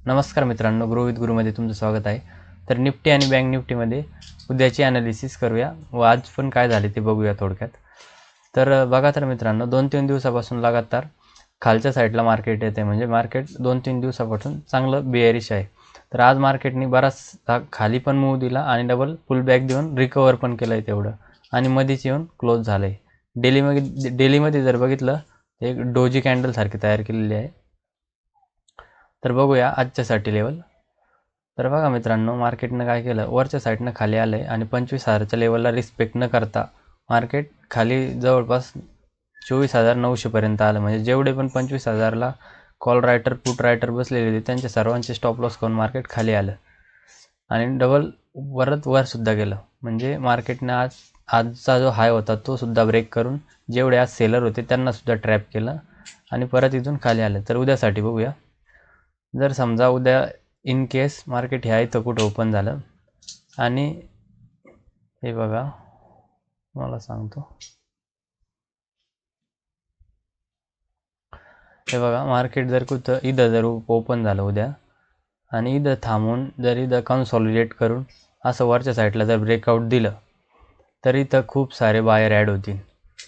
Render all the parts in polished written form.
नमस्कार मित्रांनो, grow with गुरुमध्ये तुमचं स्वागत आहे. तर निफ्टी आणि बँक निफ्टीमध्ये उद्याची ॲनालिसिस करूया व आज पण काय झाले ते बघूया थोडक्यात. तर बघा तर मित्रांनो, 2-3 दिवसापासून लगातार खालच्या साईडला मार्केट येते, म्हणजे मार्केट 2-3 दिवसापासून चांगलं बेअरिश आहे. तर आज मार्केटने बराचसा खाली पण मूव दिला आणि डबल पुल बॅक देऊन रिकवर पण केलं आहे तेवढं, आणि मध्येच येऊन क्लोज झालं आहे. डेलीमध्ये जर बघितलं एक डोजी कॅन्डल सारखी तयार केलेली आहे. तर बघूया आजच्यासाठी लेवल. तर बघा मित्रांनो, मार्केटनं काय केलं, वरच्या साईडनं खाली आलं आहे आणि 25,000च्या लेवलला रिस्पेक्ट न करता मार्केट खाली जवळपास 24,900 पर्यंत आलं. म्हणजे जेवढे पण 25,000ला कॉल रायटर पुट रायटर बसलेले होते त्यांचे सर्वांचे स्टॉप लॉस करून मार्केट खाली आलं आणि डबल परत वरसुद्धा गेलं. म्हणजे मार्केटनं आजचा जो हाय होता तो सुद्धा ब्रेक करून जेवढे आज सेलर होते त्यांनासुद्धा ट्रॅप केलं आणि परत इथून खाली आलं. तर उद्यासाठी बघूया. जर समजा उद्या इन केस मार्केट ह्या इथं कुठं ओपन झालं आणि हे बघा मला सांगतो, हे बघा मार्केट जर कुठं इथं जर ओपन झालं उद्या आणि इथं थांबून जर इथं कन्सॉलिडेट करून असं वरच्या साईडला जर ब्रेकआउट दिलं तर इथं खूप सारे बायर ॲड होतील.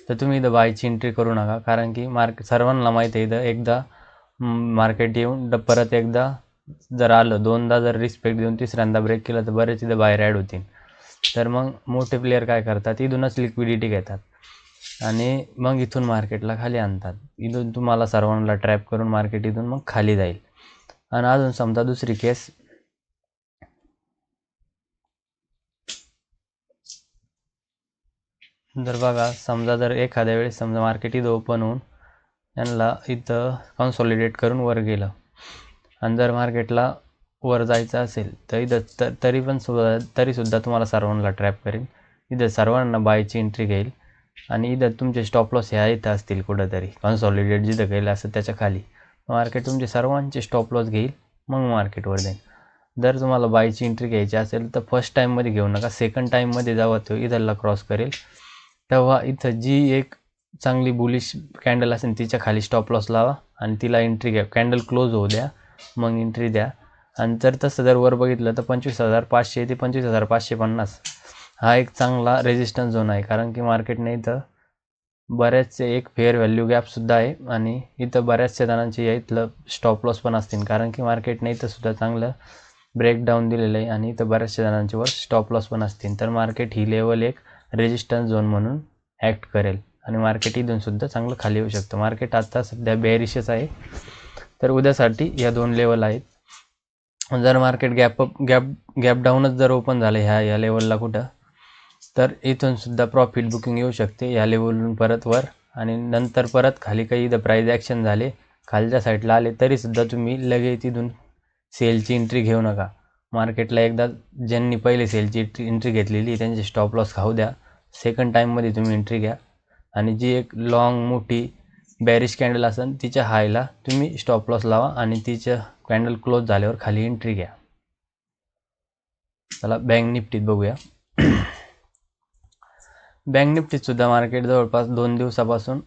तर तुम्ही इथं बायची एंट्री करू नका, कारण की सर्वांना माहीत आहे इथं एकदा मार्केट येऊन परत एकदा जर आलं, दोनदा जर रिस्पेक्ट देऊन तिसऱ्यांदा ब्रेक केलं तर बरेच इथं बाहेर ॲड होतील. तर मग मोठे प्लेयर काय करतात, इथूनच लिक्विडिटी घेतात आणि मग इथून मार्केटला खाली आणतात. इथून तुम्हाला सर्वांना ट्रॅप करून मार्केट इथून मग खाली जाईल. आणि अजून समजा दुसरी केस, जर बघा समजा जर एखाद्या वेळेस समजा मार्केट इथं ओपन होऊन यांना इथं कन्सॉलिडेट करून वर गेलं आणि जर मार्केटला वर जायचं असेल तर इथं तरीसुद्धा तुम्हाला सर्वांना ट्रॅप करेल. इथं सर्वांना बायची एंट्री घेईल आणि इथं तुमचे स्टॉप लॉस ह्या इथं असतील कुठंतरी कन्सॉलिडेट जिथं गेलं असं त्याच्या खाली मार्केट तुमचे सर्वांचे स्टॉप लॉस घेईल, मग मार्केटवर जाईल. जर तुम्हाला बायची एंट्री घ्यायची असेल तर फर्स्ट टाईममध्ये घेऊ नका, सेकंड टाईममध्ये जेव्हा तो इथला क्रॉस करेल तेव्हा इथं जी एक चांगली बुलिश कॅन्डल असेल तिच्या खाली स्टॉप लॉस लावा आणि तिला एंट्री घ्या. कॅन्डल क्लोज होऊ द्या, मग एंट्री द्या. आणि जर तसं जर वर बघितलं तर 25,500 ते 25,550 हा एक चांगला रेजिस्टन्स झोन आहे, कारण की मार्केटने इथं बऱ्याचसे एक फेअर व्हॅल्यू गॅपसुद्धा आहे आणि इथं बऱ्याचशा जणांची या इथलं स्टॉप लॉस पण असतील, कारण की मार्केटने इथंसुद्धा चांगलं ब्रेकडाऊन दिलेलं आहे आणि इथं बऱ्याचशा जणांचे वर स्टॉप लॉस पण असतील. तर मार्केट ही लेवल एक रेजिस्टन्स झोन म्हणून ॲक्ट करेल आणि मार्केट इथूनसुद्धा चांगलं खाली येऊ शकतं. मार्केट आता सध्या बेअरिशच आहे. तर उद्यासाठी या दोन लेवल आहेत. जर मार्केट गॅप डाऊनच जर ओपन झालं ह्या लेवलला कुठं, तर इथूनसुद्धा प्रॉफिट बुकिंग येऊ शकते या लेवलवरून परत वर आणि नंतर परत खाली काही इथं प्राईज ॲक्शन झाले खालच्या साईडला आले तरीसुद्धा तुम्ही लगेच इथून सेलची एंट्री घेऊ नका. मार्केटला एकदा ज्यांनी पहिले सेलची एंट्री घेतलेली त्यांचे स्टॉप लॉस खाऊ द्या. सेकंड टाईममध्ये तुम्ही एंट्री घ्या आणि जी एक लॉंग मोठी बॅरिश कॅन्डल असेल तिच्या हायला तुम्ही स्टॉप लॉस लावा आणि तिच्या कॅन्डल क्लोज झाल्यावर खाली एंट्री घ्या. चला बँक निफ्टीत बघूया. बँक निफ्टीत सुद्धा मार्केट जवळपास 2 दिवसापासून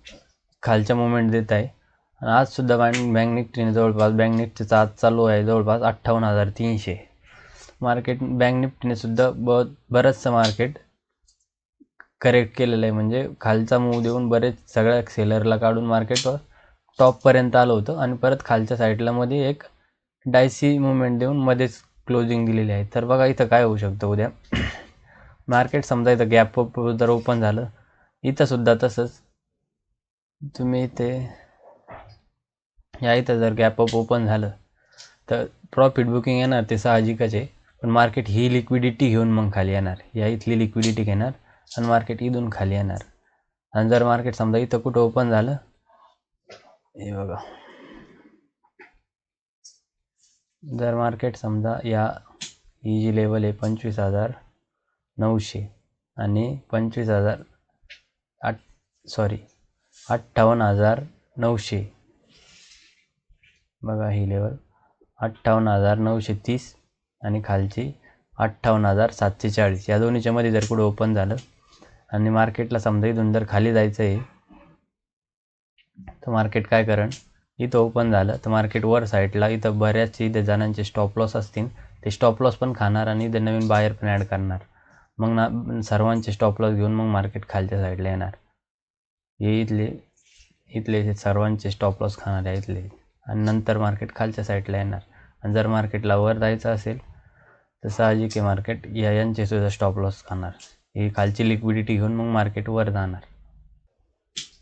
खालच्या मुवमेंट देत आहे आणि आजसुद्धा बँक निफ्टीने जवळपास बँक निफ्टीचा आज चालू आहे जवळपास 58,300. मार्केट बँक निफ्टीने सुद्धा बरंचसं मार्केट करेक्ट केलेलं आहे, म्हणजे खालचा मूव देऊन बरेच सगळ्या सेलरला काढून मार्केटवर टॉपपर्यंत आलं होतं आणि परत खालच्या साईडला मध्ये एक डायसी मुवमेंट देऊन मध्येच क्लोजिंग दिलेली आहे. तर बघा इथं काय होऊ शकतं उद्या. मार्केट समजा इथं गॅप अप जर ओपन झालं, इथंसुद्धा तसंच तुम्ही इथे या इथं जर गॅप अप ओपन झालं तर प्रॉफिट बुकिंग येणार, ते साहजिकच आहे. पण मार्केट ही लिक्विडिटी घेऊन मग खाली येणार, या इथली लिक्विडिटी घेणार आणि मार्केट इथून खाली येणार. आणि जर मार्केट समजा इथं कुठं ओपन झालं, हे बघा, जर मार्केट समजा ही जी लेवल आहे 25,900 आणि 58,900, बघा ही लेवल 58,930 आणि खालची 58,740, या दोन्हीच्या मध्ये जर कुठं ओपन झालं आणि मार्केटला समजा इथून जर खाली जायचं आहे तर मार्केट काय करण, इथं ओपन झालं तर मार्केट वर साईडला इथं बऱ्याच इथे जणांचे स्टॉप लॉस असतील, ते स्टॉप लॉस पण खाणार आणि इथं नवीन बायर पण ॲड करणार. मग ना सर्वांचे स्टॉप लॉस घेऊन मग मार्केट खालच्या साईडला येणार. हे इथले सर्वांचे स्टॉप लॉस खाणार आहे इथले, आणि नंतर मार्केट खालच्या साईडला येणार. आणि जर मार्केटला वर जायचं असेल तर साहजिक आहे मार्केट यांचे सुद्धा स्टॉप लॉस खाणार. ही खालची लिक्विडिटी घेऊन मग मार्केट वर जाणार.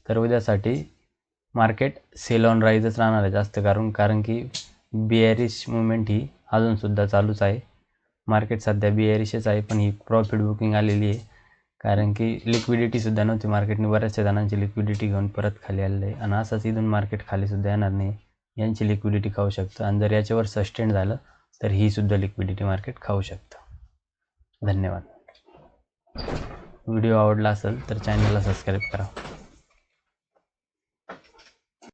तर उद्यासाठी मार्केट सेल ऑन राईजच राहणार आहे जास्त, कारण की बिअरिश मुवमेंट ही अजूनसुद्धा चालूच आहे. मार्केट सध्या बिअरिशच आहे, पण ही प्रॉफिट बुकिंग आलेली आहे, कारण की लिक्विडिटीसुद्धा नव्हती मार्केटने. बऱ्याचशा जणांची लिक्विडिटी घेऊन परत खाली आलेलं आहे, आणि असंच इथून मार्केट खालीसुद्धा येणार नाही. यांची लिक्विडिटी खाऊ शकतं, आणि जर याच्यावर सस्टेन झालं तर ही सुद्धा लिक्विडिटी मार्केट खाऊ शकतं. धन्यवाद. व्हिडिओ आवडला असेल तर चॅनलला सबस्क्राईब करा.